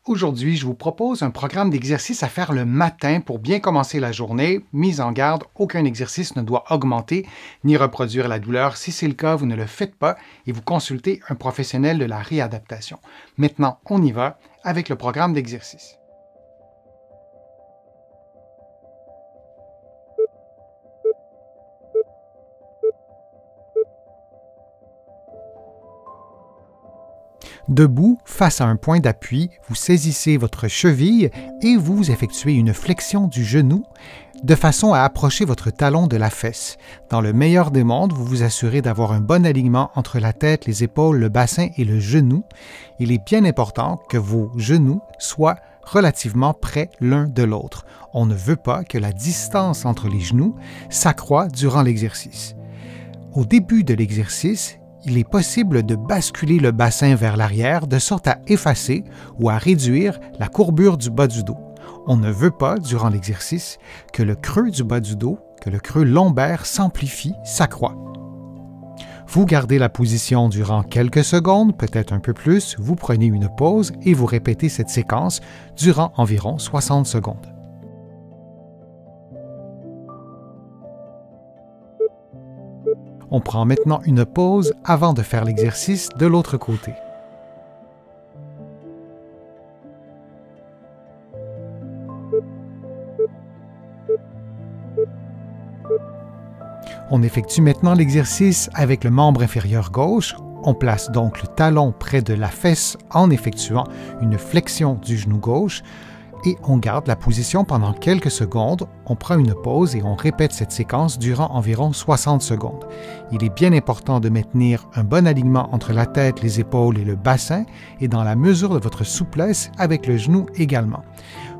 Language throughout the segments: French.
Aujourd'hui, je vous propose un programme d'exercice à faire le matin pour bien commencer la journée. Mise en garde, aucun exercice ne doit augmenter ni reproduire la douleur. Si c'est le cas, vous ne le faites pas et vous consultez un professionnel de la réadaptation. Maintenant, on y va avec le programme d'exercice. Debout, face à un point d'appui, vous saisissez votre cheville et vous effectuez une flexion du genou de façon à approcher votre talon de la fesse. Dans le meilleur des mondes, vous vous assurez d'avoir un bon alignement entre la tête, les épaules, le bassin et le genou. Il est bien important que vos genoux soient relativement près l'un de l'autre. On ne veut pas que la distance entre les genoux s'accroît durant l'exercice. Au début de l'exercice, il est possible de basculer le bassin vers l'arrière de sorte à effacer ou à réduire la courbure du bas du dos. On ne veut pas, durant l'exercice, que le creux du bas du dos, que le creux lombaire s'amplifie, s'accroît. Vous gardez la position durant quelques secondes, peut-être un peu plus, vous prenez une pause et vous répétez cette séquence durant environ 60 secondes. On prend maintenant une pause avant de faire l'exercice de l'autre côté. On effectue maintenant l'exercice avec le membre inférieur gauche. On place donc le talon près de la fesse en effectuant une flexion du genou gauche et on garde la position pendant quelques secondes. On prend une pause et on répète cette séquence durant environ 60 secondes. Il est bien important de maintenir un bon alignement entre la tête, les épaules et le bassin et dans la mesure de votre souplesse avec le genou également.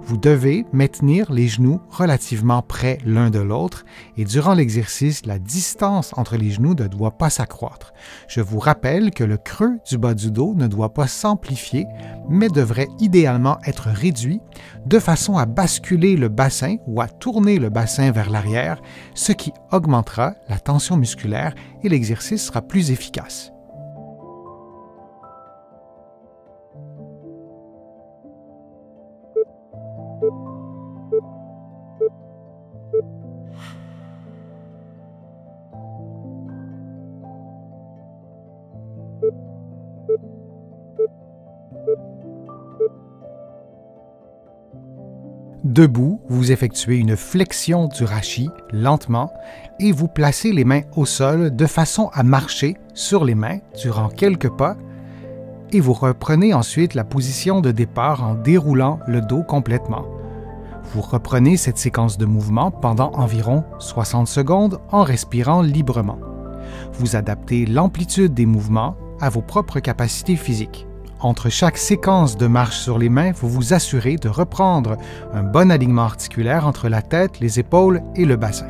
Vous devez maintenir les genoux relativement près l'un de l'autre et durant l'exercice, la distance entre les genoux ne doit pas s'accroître. Je vous rappelle que le creux du bas du dos ne doit pas s'amplifier, mais devrait idéalement être réduit de façon à basculer le bassin ou à tourner le bassin vers l'arrière, ce qui augmentera la tension musculaire et l'exercice sera plus efficace. Debout, vous effectuez une flexion du rachis lentement et vous placez les mains au sol de façon à marcher sur les mains durant quelques pas et vous reprenez ensuite la position de départ en déroulant le dos complètement. Vous reprenez cette séquence de mouvements pendant environ 60 secondes en respirant librement. Vous adaptez l'amplitude des mouvements à vos propres capacités physiques. Entre chaque séquence de marche sur les mains, vous vous assurez de reprendre un bon alignement articulaire entre la tête, les épaules et le bassin.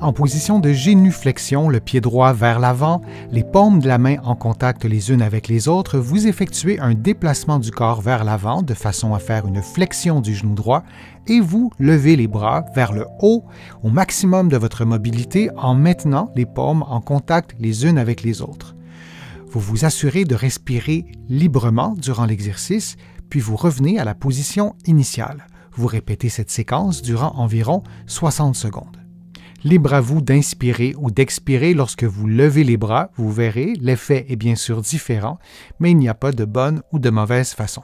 En position de génuflexion, le pied droit vers l'avant, les paumes de la main en contact les unes avec les autres, vous effectuez un déplacement du corps vers l'avant de façon à faire une flexion du genou droit et vous levez les bras vers le haut au maximum de votre mobilité en maintenant les paumes en contact les unes avec les autres. Vous vous assurez de respirer librement durant l'exercice, puis vous revenez à la position initiale. Vous répétez cette séquence durant environ 60 secondes. Libre à vous d'inspirer ou d'expirer lorsque vous levez les bras, vous verrez, l'effet est bien sûr différent, mais il n'y a pas de bonne ou de mauvaise façon.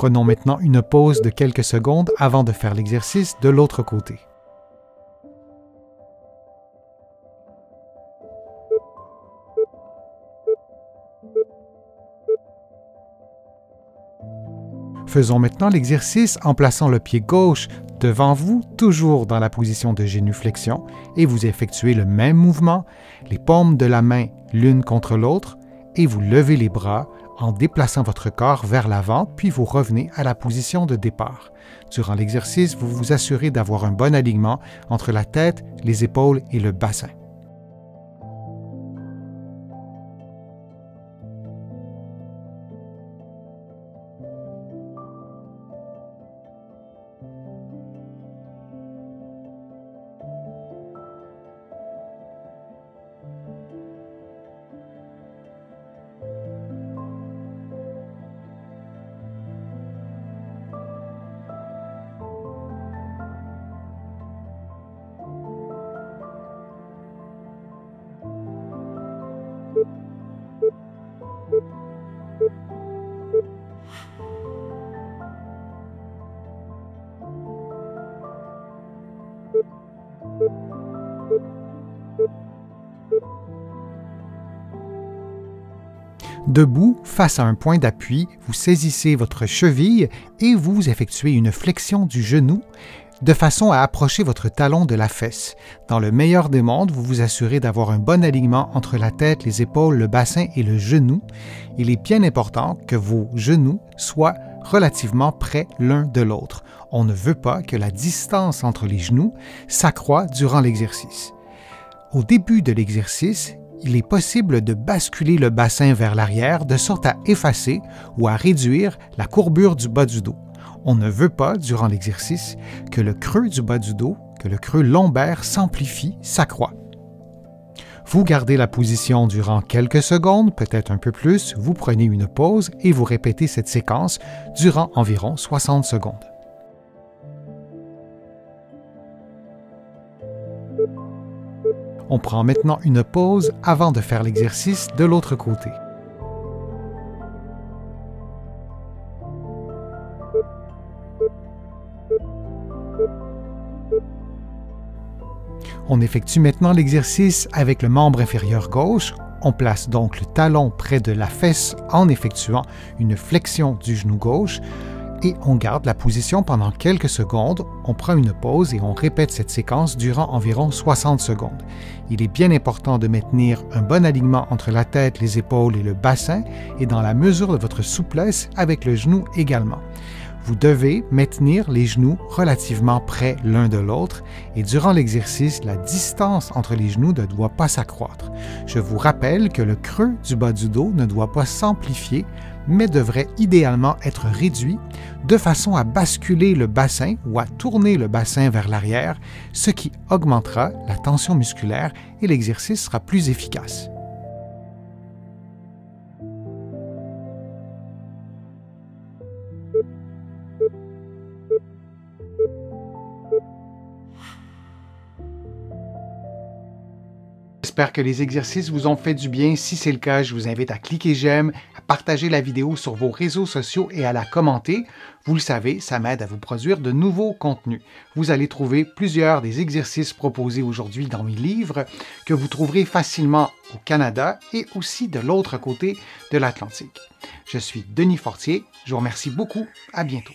Prenons maintenant une pause de quelques secondes avant de faire l'exercice de l'autre côté. Faisons maintenant l'exercice en plaçant le pied gauche devant vous, toujours dans la position de génuflexion, et vous effectuez le même mouvement, les paumes de la main l'une contre l'autre, et vous levez les bras en déplaçant votre corps vers l'avant, puis vous revenez à la position de départ. Durant l'exercice, vous vous assurez d'avoir un bon alignement entre la tête, les épaules et le bassin. Debout, face à un point d'appui, vous saisissez votre cheville et vous effectuez une flexion du genou de façon à approcher votre talon de la fesse. Dans le meilleur des mondes, vous vous assurez d'avoir un bon alignement entre la tête, les épaules, le bassin et le genou. Il est bien important que vos genoux soient relativement près l'un de l'autre. On ne veut pas que la distance entre les genoux s'accroît durant l'exercice. Au début de l'exercice, il est possible de basculer le bassin vers l'arrière de sorte à effacer ou à réduire la courbure du bas du dos. On ne veut pas, durant l'exercice, que le creux du bas du dos, que le creux lombaire s'amplifie, s'accroît. Vous gardez la position durant quelques secondes, peut-être un peu plus, vous prenez une pause et vous répétez cette séquence durant environ 60 secondes. On prend maintenant une pause avant de faire l'exercice de l'autre côté. On effectue maintenant l'exercice avec le membre inférieur gauche. On place donc le talon près de la fesse en effectuant une flexion du genou gauche et on garde la position pendant quelques secondes. On prend une pause et on répète cette séquence durant environ 60 secondes. Il est bien important de maintenir un bon alignement entre la tête, les épaules et le bassin et dans la mesure de votre souplesse avec le genou également. Vous devez maintenir les genoux relativement près l'un de l'autre et durant l'exercice, la distance entre les genoux ne doit pas s'accroître. Je vous rappelle que le creux du bas du dos ne doit pas s'amplifier, mais devrait idéalement être réduit de façon à basculer le bassin ou à tourner le bassin vers l'arrière, ce qui augmentera la tension musculaire et l'exercice sera plus efficace. J'espère que les exercices vous ont fait du bien. Si c'est le cas, je vous invite à cliquer j'aime, à partager la vidéo sur vos réseaux sociaux et à la commenter. Vous le savez, ça m'aide à vous produire de nouveaux contenus. Vous allez trouver plusieurs des exercices proposés aujourd'hui dans mes livres que vous trouverez facilement au Canada et aussi de l'autre côté de l'Atlantique. Je suis Denis Fortier. Je vous remercie beaucoup. À bientôt.